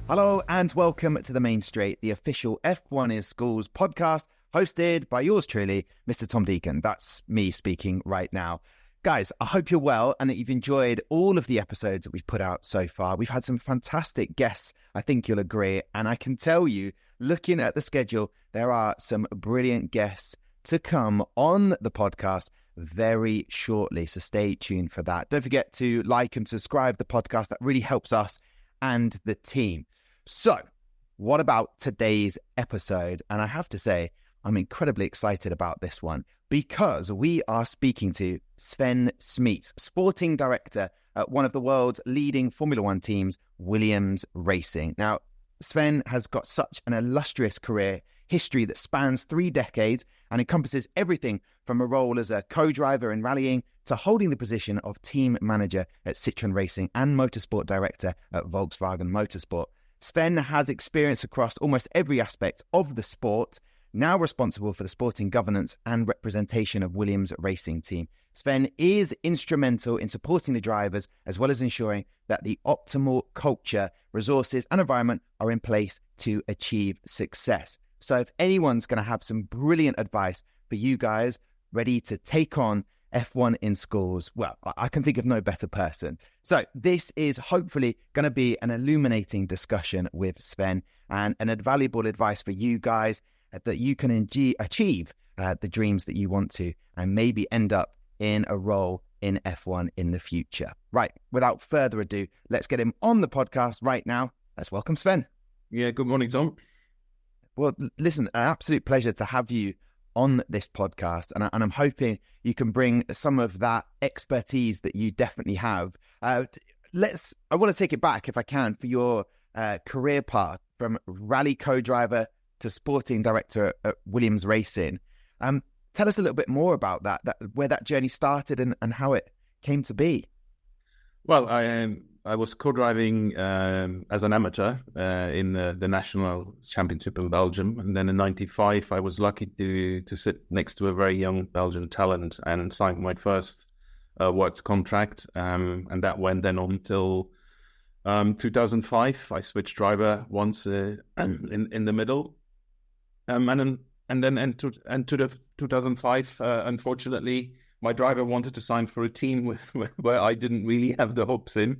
Hello and welcome to The Main Straight, the official F1 in Schools podcast, hosted by yours truly, Mr. Tom Deacon. That's me speaking right now. Guys, I hope you're well and that you've enjoyed all of the episodes that we've put out so far. We've had some fantastic guests, I think you'll agree. And I can tell you, looking at the schedule, there are some brilliant guests to come on the podcast very shortly. So stay tuned for that. Don't forget to like and subscribe the podcast. That really helps us and the team. So, what about today's episode? And I have to say, I'm incredibly excited about this one because we are speaking to Sven Smeets, sporting director at one of the world's leading Formula One teams, Williams Racing. Now, Sven has got such an illustrious career history that spans 3 decades and encompasses everything from a role as a co-driver in rallying to holding the position of team manager at Citroën Racing and motorsport director at Volkswagen Motorsport. Sven has experience across almost every aspect of the sport, now responsible for the sporting governance and representation of Williams Racing Team. Sven is instrumental in supporting the drivers as well as ensuring that the optimal culture, resources and environment are in place to achieve success. So if anyone's going to have some brilliant advice for you guys ready to take on F1 in schools, well, I can think of no better person. So this is hopefully going to be an illuminating discussion with Sven and an invaluable advice for you guys that you can achieve the dreams that you want to and maybe end up in a role in F1 in the future. Right, without further ado, let's get him on the podcast right now. Let's welcome Sven. Yeah, good morning, Tom. Well, listen, an absolute pleasure to have you on this podcast, and I'm hoping you can bring some of that expertise that you definitely have. I want to take it back, if I can, for your career path from rally co-driver to sporting director at Williams Racing. Tell us a little bit more about that where that journey started and how it came to be. Well, I was co-driving as an amateur in the national championship in Belgium, and then in '95 I was lucky to sit next to a very young Belgian talent and sign my first works contract, and that went then on until 2005. I switched driver once in the middle, and then into the 2005. Unfortunately, my driver wanted to sign for a team where I didn't really have the hopes in.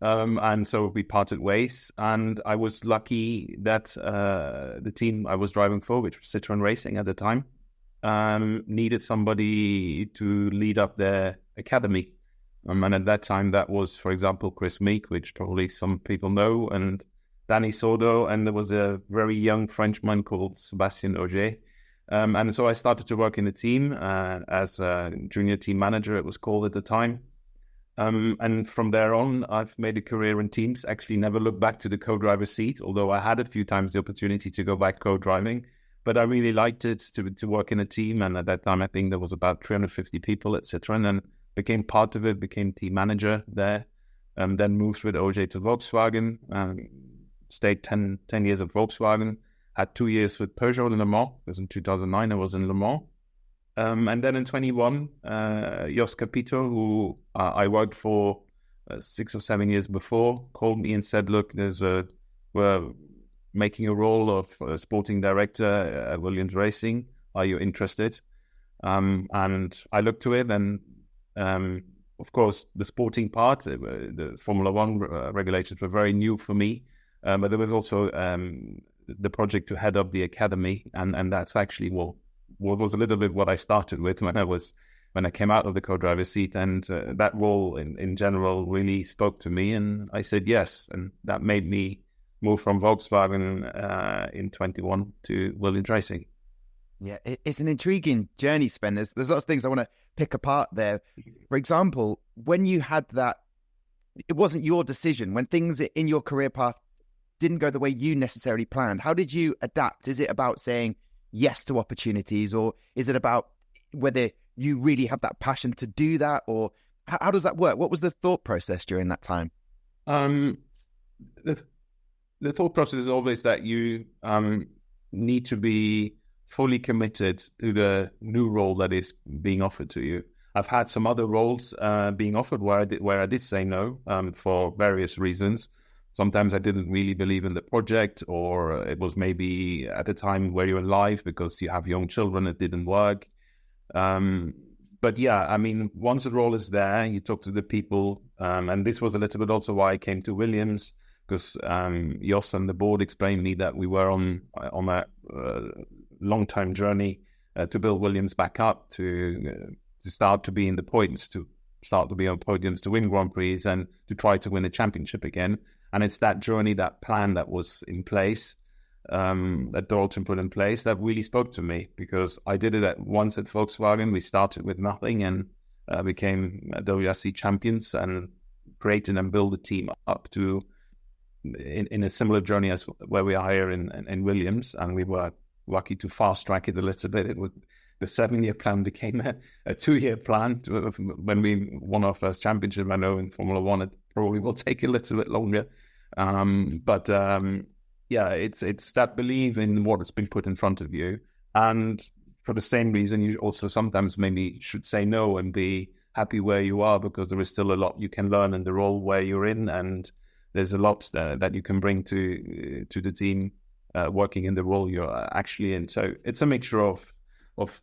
And so we parted ways, and I was lucky that the team I was driving for, which was Citroën Racing at the time, needed somebody to lead up their academy. And at that time, that was, for example, Chris Meek, which probably some people know, and Danny Sordo, and there was a very young Frenchman called Sébastien Ogier. And so I started to work in the team as a junior team manager, it was called at the time. And from there on, I've made a career in teams, actually never looked back to the co-driver seat, although I had a few times the opportunity to go back co-driving. But I really liked it to work in a team. And at that time, I think there was about 350 people at Citroën, and became part of it, became team manager there. Then moved with OJ to Volkswagen, stayed 10 years at Volkswagen, had 2 years with Peugeot in Le Mans, because in 2009 I was in Le Mans. And then in 21, Jos Capito, who I worked for 6 or 7 years before, called me and said, look, we're making a role of sporting director at Williams Racing. Are you interested? And I looked to it, and of course, the sporting part, the Formula One regulations were very new for me. But there was also the project to head up the academy, and that's actually what was a little bit what I started with when I came out of the co-driver seat, and that role in general really spoke to me, and I said yes, and that made me move from Volkswagen in 21 to Williams Racing. Yeah, it's an intriguing journey, Sven. There's lots of things I want to pick apart there. For example, when you had that, it wasn't your decision, when things in your career path didn't go the way you necessarily planned, how did you adapt? Is it about saying yes to opportunities, or is it about whether you really have that passion to do that, or how does that work? What was the thought process during that time? The thought process is always that you need to be fully committed to the new role that is being offered to you. I've had some other roles being offered where I did say no for various reasons, Sometimes I didn't really believe in the project, or it was maybe at the time where you're alive because you have young children, it didn't work. But yeah, I mean, once the role is there, you talk to the people, and this was a little bit also why I came to Williams, because Jos and the board explained me that we were on a long-time journey to build Williams back up, to start to be in the points, to start to be on podiums, to win Grand Prix, and to try to win a championship again. And it's that journey, that plan that was in place, that Dalton put in place, that really spoke to me, because I did it once at Volkswagen. We started with nothing and became WRC champions, and created and built the team up to in a similar journey as where we are here in Williams. And we were lucky to fast track it a little bit. The 7-year plan became a 2-year plan when we won our first championship. I know in Formula One it probably will take a little bit longer. Yeah, it's that belief in what has been put in front of you. And for the same reason, you also sometimes maybe should say no and be happy where you are, because there is still a lot you can learn in the role where you're in. And there's a lot that you can bring to the team working in the role you're actually in. So it's a mixture of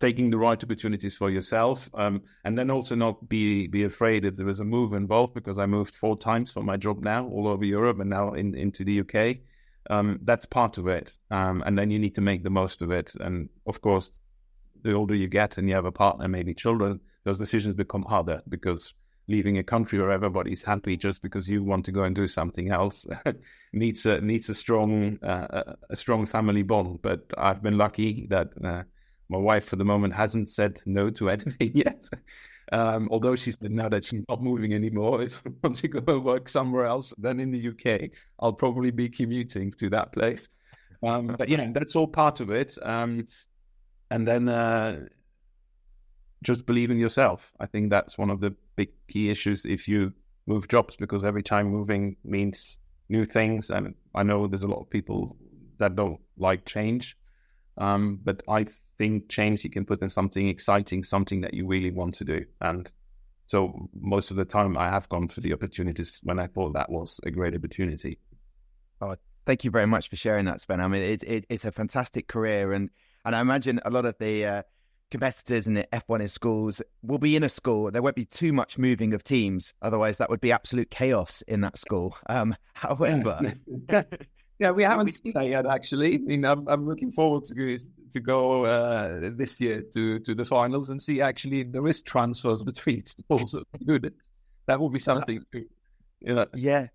taking the right opportunities for yourself, and then also not be afraid if there is a move involved, because I moved 4 times for my job now, all over Europe and now into the UK. That's part of it, and then you need to make the most of it. And of course, the older you get and you have a partner, maybe children, those decisions become harder, because leaving a country where everybody's happy just because you want to go and do something else needs a strong family bond. But I've been lucky that my wife for the moment hasn't said no to anything yet. Although she said now that she's not moving anymore. If I want to go and work somewhere else than in the UK, I'll probably be commuting to that place. But yeah, that's all part of it. And then just believe in yourself. I think that's one of the big key issues if you move jobs, because every time moving means new things. And I know there's a lot of people that don't like change. But I think change you can put in something exciting, something that you really want to do. And so most of the time I have gone for the opportunities when I thought that was a great opportunity. Oh, thank you very much for sharing that, Sven. I mean, it's a fantastic career. And I imagine a lot of the competitors in the F1 in schools will be in a school. There won't be too much moving of teams. Otherwise, that would be absolute chaos in that school. However... Yeah, we haven't seen that yet, actually. I mean, I'm looking forward to go this year to the finals and see actually there is transfers between schools. That will be something. Yeah.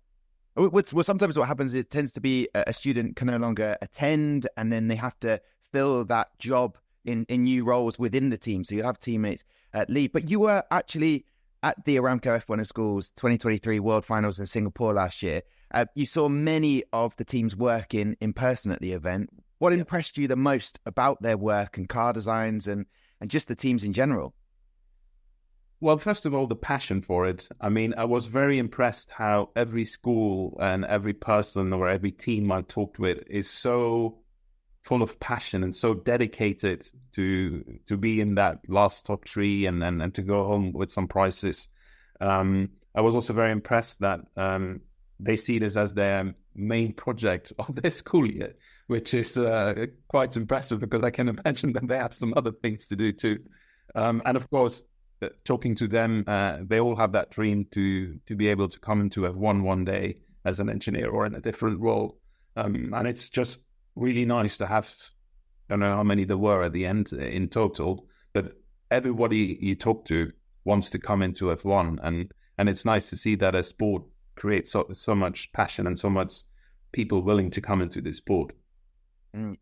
Well, sometimes what happens, it tends to be a student can no longer attend, and then they have to fill that job in new roles within the team. So you have teammates leave. But you were actually at the Aramco F1 in Schools 2023 World Finals in Singapore last year. You saw many of the teams working in person at the event. What impressed you the most about their work and car designs and just the teams in general? Well, first of all, the passion for it. I mean, I was very impressed how every school and every person or every team I talked with is so full of passion and so dedicated to be in that last top 3 and to go home with some prizes. I was also very impressed that they see this as their main project of their school year, which is quite impressive, because I can imagine that they have some other things to do too. And of course, talking to them, they all have that dream to be able to come into F1 one day as an engineer or in a different role. And it's just really nice to have, I don't know how many there were at the end in total, but everybody you talk to wants to come into F1. And it's nice to see that a sport creates so much passion and so much people willing to come into this sport.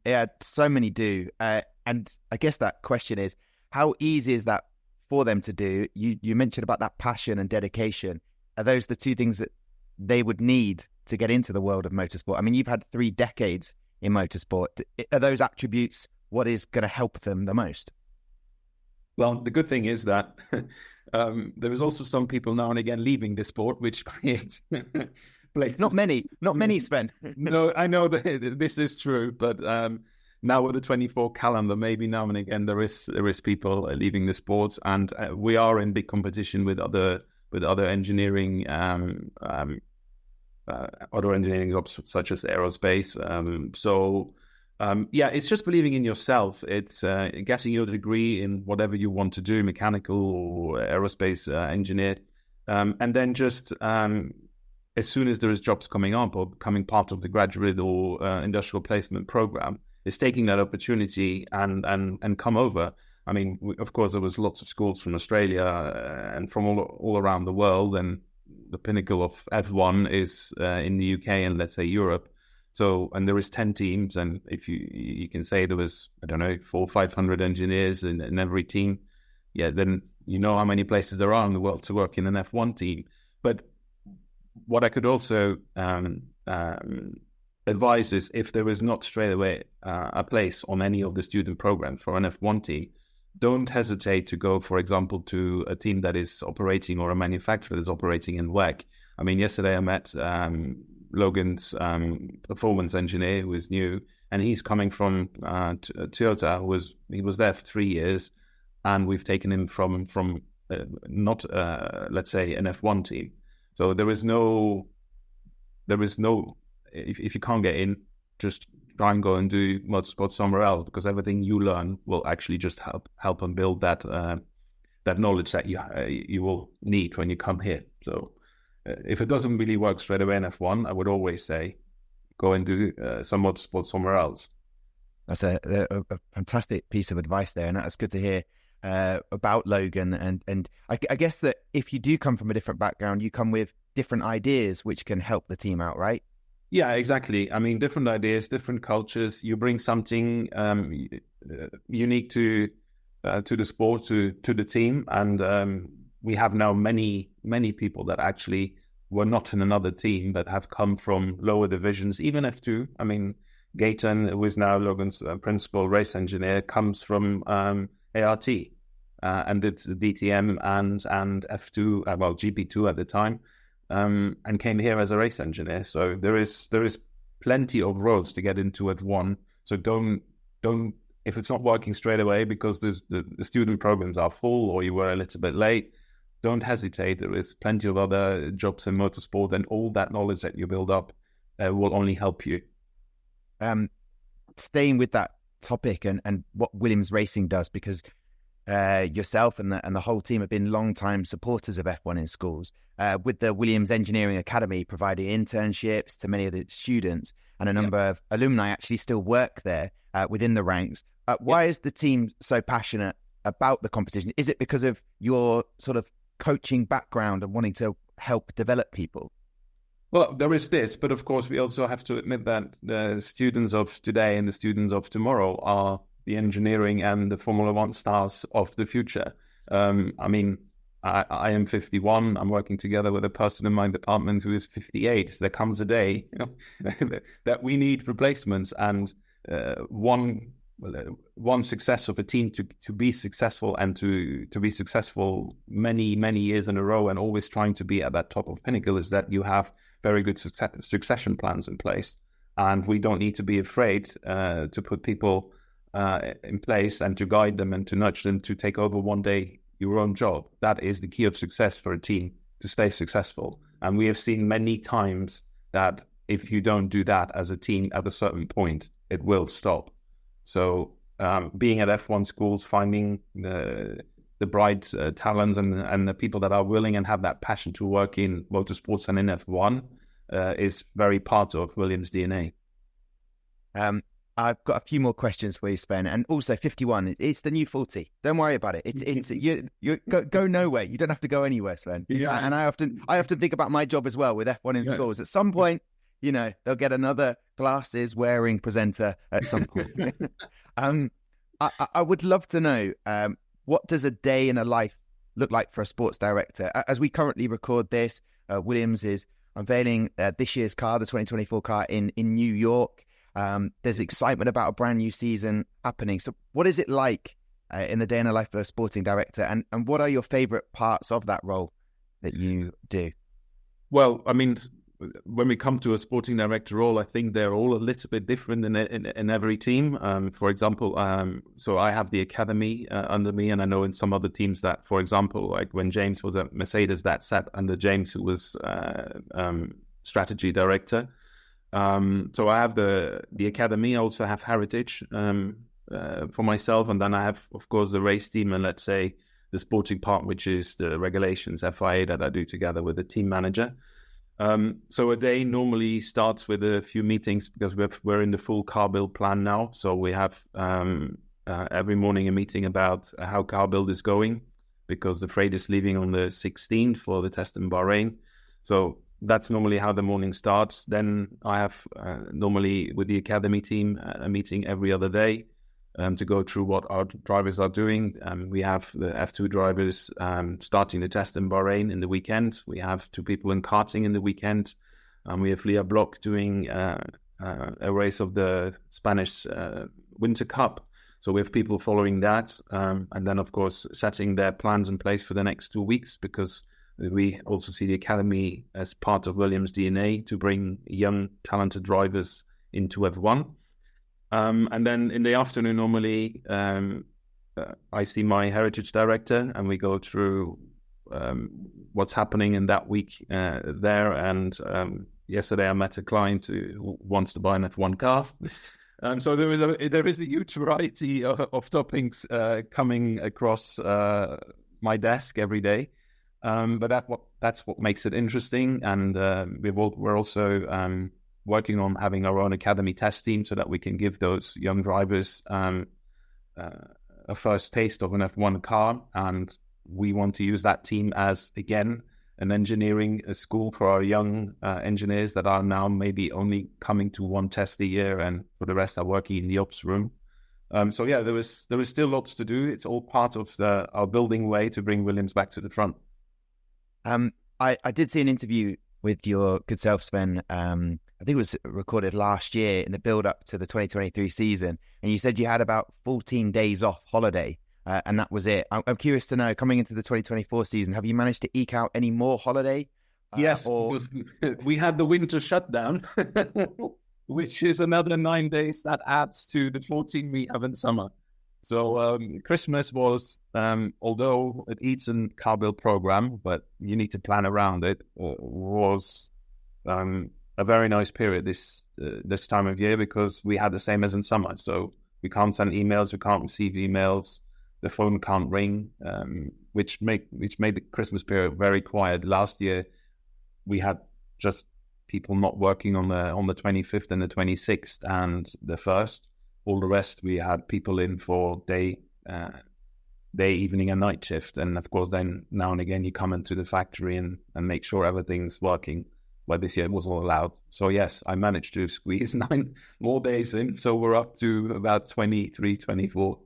Yeah, so many do. And I guess that question is, how easy is that for them to do? You mentioned about that passion and dedication. Are those the 2 things that they would need to get into the world of motorsport? I mean, you've had 3 decades in motorsport. Are those attributes what is going to help them the most? Well, the good thing is that there is also some people now and again leaving the sport, which creates places. Not many, Sven. No, I know that this is true, but now with the 24 calendar, maybe now and again there is people leaving the sports, and we are in big competition with other engineering other engineering jobs such as aerospace. It's just believing in yourself. It's getting your degree in whatever you want to do, mechanical or aerospace engineer, and then just as soon as there is jobs coming up or becoming part of the graduate or industrial placement program, is taking that opportunity and come over. I mean, of course, there was lots of schools from Australia and from all around the world, and the pinnacle of F1 is in the UK and let's say Europe. So, and there is 10 teams, and if you can say there was, I don't know, 400 or 500 engineers in every team, then you know how many places there are in the world to work in an F1 team. But what I could also advise is, if there is not straight away a place on any of the student programs for an F1 team, don't hesitate to go, for example, to a team that is operating, or a manufacturer that is operating in WEC. I mean, yesterday I met Logan's performance engineer, who is new, and he's coming from Toyota. He was there for 3 years, and we've taken him from not let's say an F1 team. So there is no if you can't get in, just try and go and do motorsport somewhere else, because everything you learn will actually just help and build that knowledge that you will need when you come here. So if it doesn't really work straight away in F1, I would always say go and do some motorsport somewhere else. That's a fantastic piece of advice there, and that's good to hear about Logan. And I guess that if you do come from a different background, you come with different ideas which can help the team out, right? Yeah, exactly. I mean, different ideas, different cultures. You bring something unique to the sport, to the team, and we have now many people that actually were not in another team, but have come from lower divisions, even F2. I mean, Gayton, who is now Logan's principal race engineer, comes from ART and did DTM and F2, GP2 at the time. And came here as a race engineer. So there is plenty of roads to get into F1. So don't if it's not working straight away because the student programs are full, or you were a little bit late, don't hesitate. There is plenty of other jobs in motorsport, and all that knowledge that you build up will only help you. Staying with that topic and what Williams Racing does, because yourself and the whole team have been long-time supporters of F1 in schools, with the Williams Engineering Academy providing internships to many of the students, and a number of alumni actually still work there within the ranks. Why is the team so passionate about the competition? Is it because of your sort of coaching background and wanting to help develop people? Well, there is this, but of course we also have to admit that the students of today and the students of tomorrow are the engineering and the Formula One stars of the future. I mean, I am 51. I'm working together with a person in my department who is 58. There comes a day, that we need replacements, and one success of a team to be successful, and to be successful many years in a row, and always trying to be at that top of pinnacle, is that you have very good succession plans in place. And we don't need to be afraid to put people in place and to guide them and to nudge them to take over one day your own job. That is the key of success for a team to stay successful. And we have seen many times that if you don't do that as a team at a certain point, it will stop. So being at F1 schools, finding the bright talents and the people that are willing and have that passion to work in motorsports and in F1 is very part of Williams' DNA. I've got a few more questions for you, Sven, and also 51. It's the new 40. Don't worry about it. It's you go nowhere. You don't have to go anywhere, Sven. Yeah. And I often think about my job as well with F1 in schools. At some point, they'll get another glasses wearing presenter at some point. I would love to know, what does a day in a life look like for a sports director? As we currently record this, Williams is unveiling this year's car, the 2024 car in New York. There's excitement about a brand new season happening. So what is it like in the day in the life of a sporting director? And what are your favorite parts of that role that you do? Well, I mean, when we come to a sporting director role, I think they're all a little bit different in every team. For example, so I have the academy under me, and I know in some other teams that, for example, like when James was at Mercedes, that sat under James, who was strategy director. So I have the academy. I also have heritage for myself, and then I have, of course, the race team, and let's say the sporting part, which is the regulations FIA that I do together with the team manager. So a day normally starts with a few meetings because we're in the full car build plan now. So we have every morning a meeting about how car build is going, because the freight is leaving on the 16th for the test in Bahrain. So that's normally how the morning starts. Then I have normally with the academy team a meeting every other day to go through what our drivers are doing. We have the F2 drivers starting the test in Bahrain in the weekend. We have 2 people in karting in the weekend. We have Leah Block doing a race of the Spanish Winter Cup. So we have people following that. And then, of course, setting their plans in place for the next 2 weeks, because we also see the academy as part of Williams' DNA to bring young, talented drivers into F1. And then in the afternoon, normally, I see my heritage director, and we go through what's happening in that week there. And yesterday I met a client who wants to buy an F1 car. So there is a huge variety of topics coming across my desk every day. But that's what makes it interesting. And we're also working on having our own academy test team so that we can give those young drivers a first taste of an F1 car. And we want to use that team as, again, an engineering school for our young engineers that are now maybe only coming to one test a year, and for the rest are working in the ops room. So yeah, there is still lots to do. It's all part of our building way to bring Williams back to the front. I did see an interview with your good self, Sven. I think it was recorded last year in the build-up to the 2023 season, and you said you had about 14 days off holiday, and that was it. I'm curious to know, coming into the 2024 season, have you managed to eke out any more holiday? Yes, we had the winter shutdown, which is another 9 days that adds to the 14 we have in summer. So Christmas was, although it eats in car build program, but you need to plan around it, was a very nice period this time of year, because we had the same as in summer. So we can't send emails, we can't receive emails, the phone can't ring, which made the Christmas period very quiet. Last year we had just people not working on the 25th and the 26th and the 1st. All the rest, we had people in for day, evening, and night shift. And of course, then now and again, you come into the factory and make sure everything's working. But this year it wasn't allowed. So yes, I managed to squeeze 9 more days in. So we're up to about 23, 24.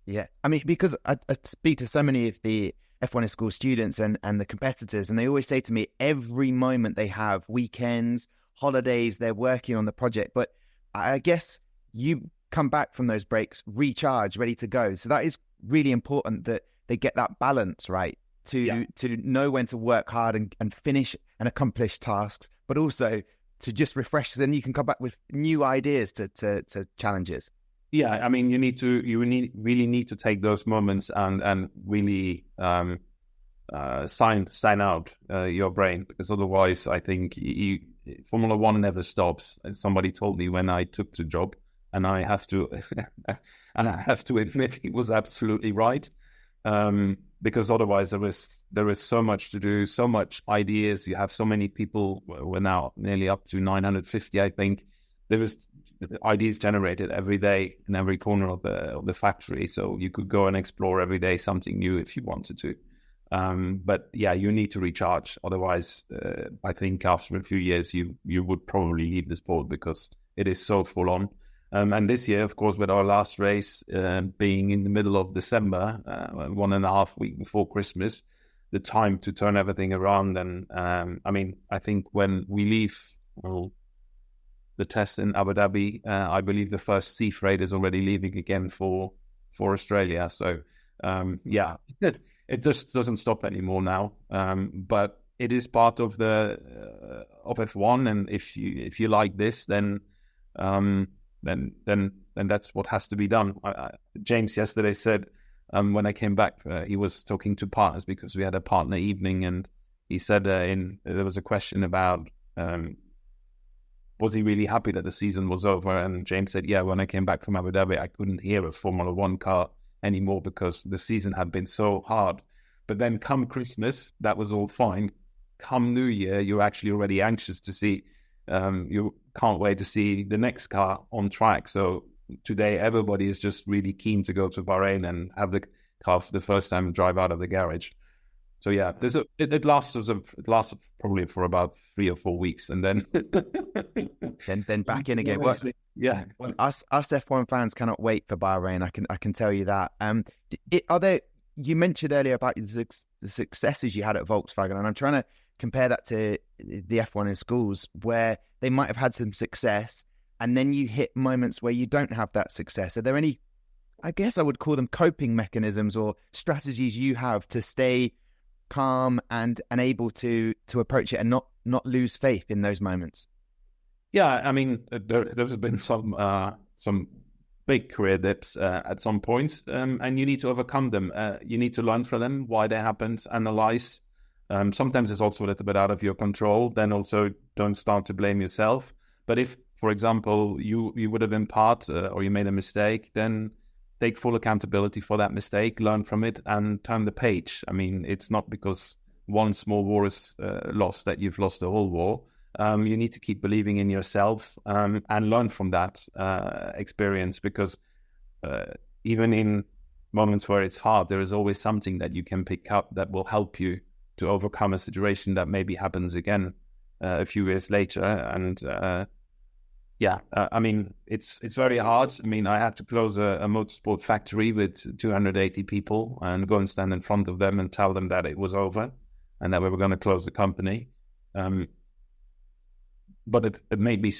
Yeah. I mean, because I speak to so many of the F1 school students and the competitors, and they always say to me, every moment they have, weekends, holidays, they're working on the project. But I guess you come back from those breaks, recharge, ready to go. So that is really important that they get that balance right to know when to work hard and finish and accomplish tasks, but also to just refresh. Then you can come back with new ideas to challenges. Yeah, I mean, you really need to take those moments and really sign out your brain, because otherwise, I think Formula One never stops. And somebody told me when I took the job, and I have to admit he was absolutely right, because otherwise there is so much to do, so much ideas. You have so many people. We're now nearly up to 950, I think. There is ideas generated every day in every corner of the factory, so you could go and explore every day something new if you wanted to. But yeah, you need to recharge. Otherwise, I think after a few years, you would probably leave the sport, because it is so full on. And this year, of course, with our last race being in the middle of December, 1.5 weeks before Christmas, the time to turn everything around. And I mean, I think when we leave the test in Abu Dhabi, I believe the first sea freight is already leaving again for Australia. So yeah, it just doesn't stop anymore now. But it is part of of F1, and if you like this, then that's what has to be done. James yesterday said, when I came back, he was talking to partners because we had a partner evening, and he said there was a question about was he really happy that the season was over? And James said, yeah, when I came back from Abu Dhabi, I couldn't hear a Formula One car anymore because the season had been so hard. But then come Christmas, that was all fine. Come New Year, you're actually already anxious to see, you can't wait to see the next car on track. So today, everybody is just really keen to go to Bahrain and have the car for the first time and drive out of the garage. So yeah, it lasts probably for about 3 or 4 weeks, and then then back in again. Well, yeah, us F1 fans cannot wait for Bahrain. I can tell you that. You mentioned earlier about the successes you had at Volkswagen, and I'm trying to compare that to the F1 in schools, where they might have had some success, and then you hit moments where you don't have that success. Are there any, I guess I would call them coping mechanisms or strategies you have to stay calm and able to approach it and not lose faith in those moments? Yeah, I mean, there's been some big career dips at some points, and you need to overcome them. You need to learn from them, why they happened, analyze. Sometimes it's also a little bit out of your control. Then also don't start to blame yourself. But if, for example, you would have been part or you made a mistake, then take full accountability for that mistake, learn from it, and turn the page. I mean, it's not because one small war is lost that you've lost the whole war. You need to keep believing in yourself and learn from that experience, because even in moments where it's hard, there is always something that you can pick up that will help you to overcome a situation that maybe happens again a few years later. And I mean, it's very hard. I mean, I had to close a motorsport factory with 280 people and go and stand in front of them and tell them that it was over and that we were going to close the company. But it made me,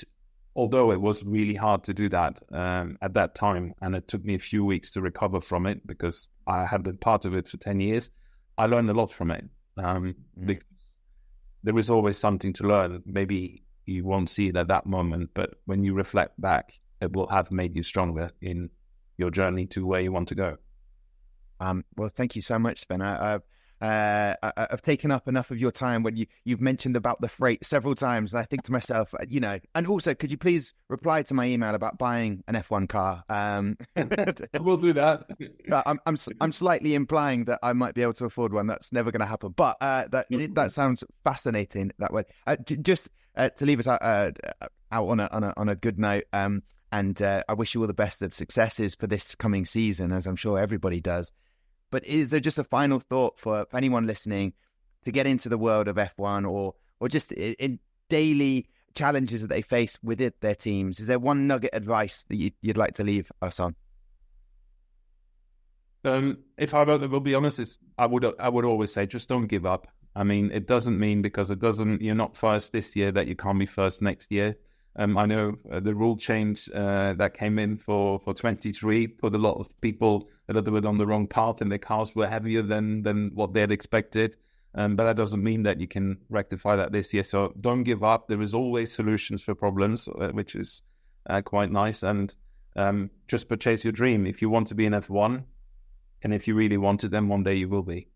although it was really hard to do that at that time, and it took me a few weeks to recover from it because I had been part of it for 10 years, I learned a lot from it. Because there is always something to learn. Maybe you won't see it at that moment, but when you reflect back, it will have made you stronger in your journey to where you want to go. Well, thank you so much, Sven. I've taken up enough of your time when you've mentioned about the freight several times, and I think to myself, and also, could you please reply to my email about buying an F1 car? We'll do that. I'm slightly implying that I might be able to afford one. That's never going to happen, but that sounds fascinating that way. Just to leave us out on a good note, and I wish you all the best of successes for this coming season, as I'm sure everybody does. But is there just a final thought for anyone listening to get into the world of F1 or just in daily challenges that they face within their teams? Is there one nugget advice that you'd like to leave us on? If I will be honest, I would always say just don't give up. I mean, it doesn't mean because you're not first this year that you can't be first next year. I know the rule change that came in for 23 put a lot of people a little bit on the wrong path, and their cars were heavier than what they had expected. But that doesn't mean that you can rectify that this year. So don't give up. There is always solutions for problems, which is quite nice. And just purchase your dream. If you want to be in F1, and if you really want it, then one day you will be.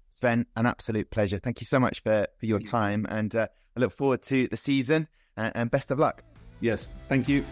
Sven, an absolute pleasure. Thank you so much for your time, and I look forward to the season. And best of luck. Yes, thank you.